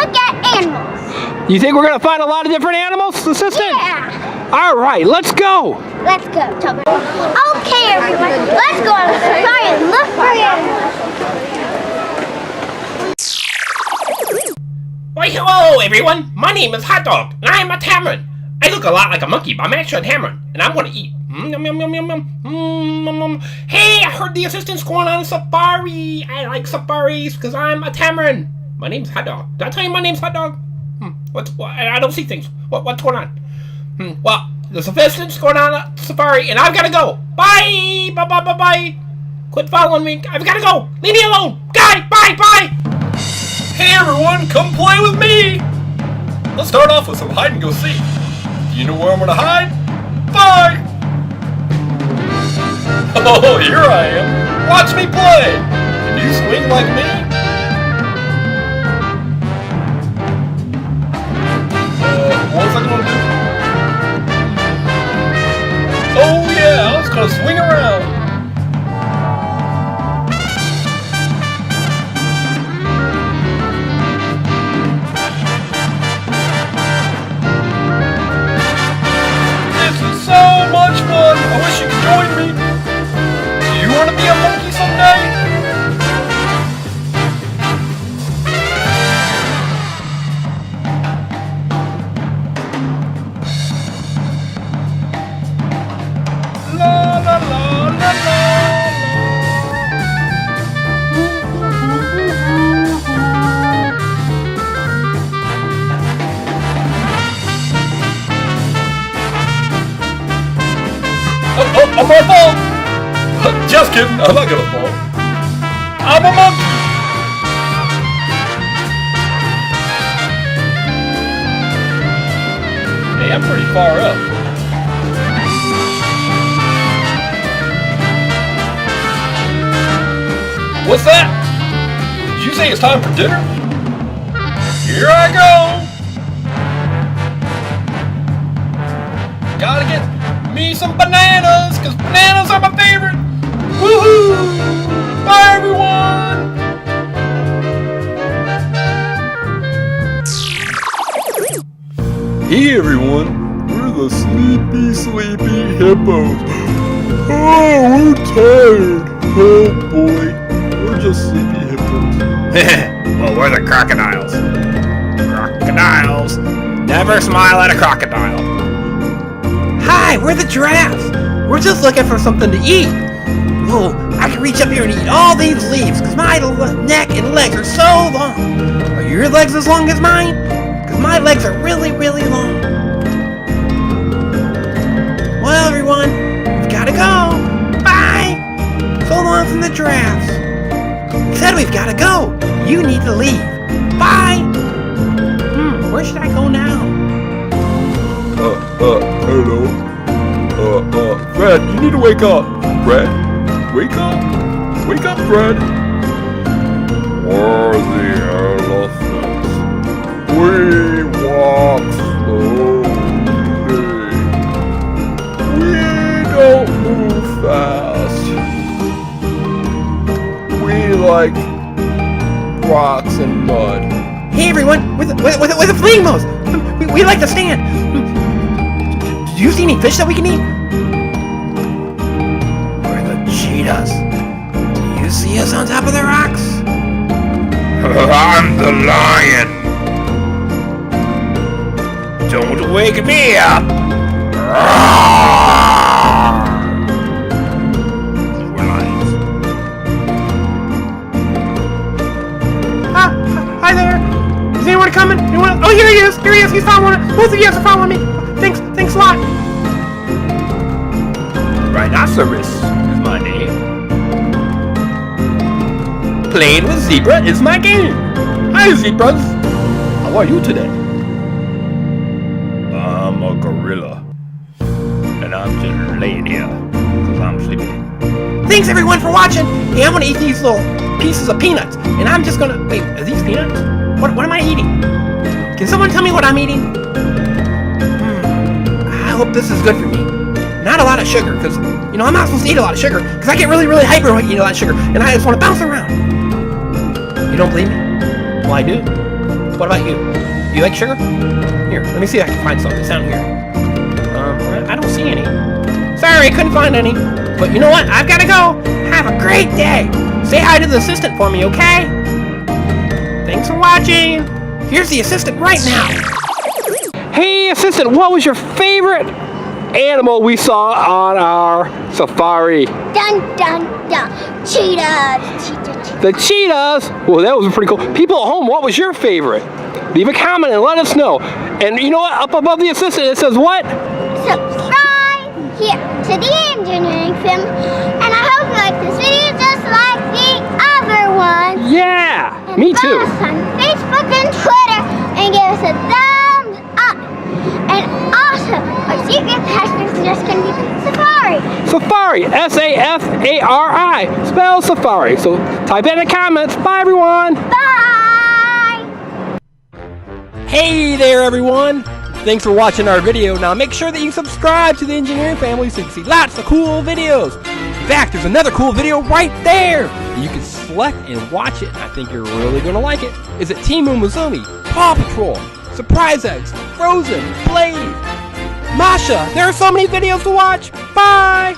look at animals. You think we're gonna find a lot of different animals, assistant? Yeah. All right, let's go. Let's go, Tubby. Okay, everyone. Let's go on a safari and look for animals. Why, hello, everyone. My name is Hot Dog, and I am a tamarin. I look a lot like a monkey, but I'm actually a tamarin, and I'm gonna eat. Yum, yum, yum, yum, yum. Hey, I heard the assistant's going on a safari. I like safaris because I'm a tamarin. My name's Hot Dog. Did I tell you my name's Hot Dog? What? I don't see things. What's going on? Well, the assistant's going on a safari, and I've got to go. Bye. Bye. Bye. Bye. Bye. Quit following me. I've got to go. Leave me alone. Guy. Bye. Bye. Hey everyone, come play with me! Let's start off with some hide and go seek. Do you know where I'm gonna hide? Bye! Oh, here I am. Watch me play! Can you swing like me? What was I gonna do? Oh yeah, I was gonna swing around. So much fun! I wish you could join me! Do you want to be a monkey someday? La la la la la. Oh, my fault! Just kidding, I'm not gonna fall. I'm a monkey! Hey, I'm pretty far up. What's that? Did you say it's time for dinner? Here I go! Gotta get me some bananas, cause bananas are my favorite! Woohoo! Bye everyone! Hey everyone, we're the sleepy hippos. Oh, we're tired. Oh boy, we're just sleepy hippos. Well, we're the crocodiles. Crocodiles never smile at a crocodile. Hi, we're the giraffes. We're just looking for something to eat. Whoa, I can reach up here and eat all these leaves because my neck and legs are so long. Are your legs as long as mine? Because my legs are really, really long. Well, everyone, we've got to go. Bye. So long from the giraffes. We said we've got to go. You need to leave. Bye. Where should I go now? Hello. Fred, you need to wake up. Fred, wake up. Wake up, Fred. We're the elephants. We walk slowly. We don't move fast. We like rocks and mud. Hey everyone, with the fleeing mouse. We like to stand. Do you see any fish that we can eat? We're the cheetahs. Do you see us on top of the rocks? I'm the lion. Don't wake me up. We're lions. Hi there. Is anyone coming? Anyone? Oh, here he is. Here he is. He's following. Both of you guys are following me. Thanks a lot. Rhinoceros is my name. Playing with zebra is my game. Hi, zebras. How are you today? I'm a gorilla. And I'm just laying here because I'm sleepy. Thanks everyone for watching. Hey, I'm gonna eat these little pieces of peanuts, and I'm just gonna wait. Are these peanuts? What am I eating? Can someone tell me what I'm eating? I hope this is good for me. Not a lot of sugar, because, you know, I'm not supposed to eat a lot of sugar, because I get really, really hyper when I eat a lot of sugar, and I just want to bounce around. You don't believe me? Well, I do. What about you? You like sugar? Here, let me see if I can find some. It's down here. I don't see any. Sorry, couldn't find any. But you know what? I've got to go. Have a great day. Say hi to the assistant for me, okay? Thanks for watching. Here's the assistant right now. Hey, assistant, what was your favorite animal we saw on our safari? Dun dun dun. Cheetahs. Cheetah. The cheetahs. Well, that was pretty cool. People at home, what was your favorite? Leave a comment and let us know. And you know what? Up above the assistant, it says what? Subscribe here to the engineering film, and I hope you like this video just like the other ones. Yeah, And me too. follow us on Facebook and Twitter, and give us a thumbs up. And also, our secret hashtag is just gonna be Safari. Safari, S-A-F-A-R-I, spell Safari. So type in the comments. Bye, everyone. Bye. Hey there, everyone. Thanks for watching our video. Now make sure that you subscribe to the engineering family so you can see lots of cool videos. In fact, there's another cool video right there. You can select and watch it, and I think you're really going to like it. Is it Team Umizoomi, Paw Patrol, Surprise Eggs, Frozen, Blade, Masha? There are so many videos to watch. Bye.